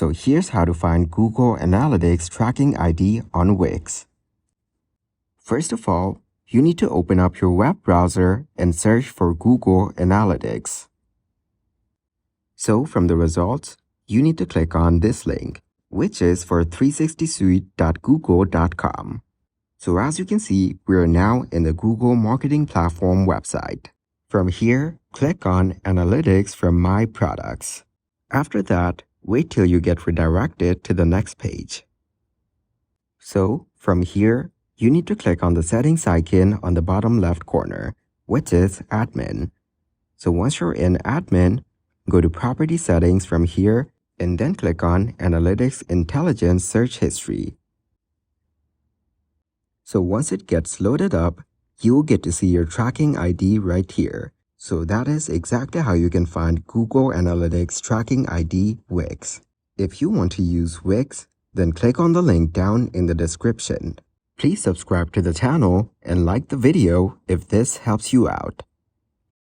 So here's how to find Google Analytics tracking ID on Wix. First of all, you need to open up your web browser and search for Google Analytics. So from the results, you need to click on this link, which is for 360suite.google.com. So as you can see, we are now in the Google Marketing Platform website. From here, click on Analytics from My Products. After that, wait till you get redirected to the next page. So from here, you need to click on the settings icon on the bottom left corner, which is Admin. So once you're in Admin, go to Property Settings from here and then click on Analytics Intelligence Search History. So once it gets loaded up, you'll get to see your tracking ID right here. So that is exactly how you can find Google Analytics Tracking ID Wix. If you want to use Wix, then click on the link down in the description. Please subscribe to the channel and like the video if this helps you out.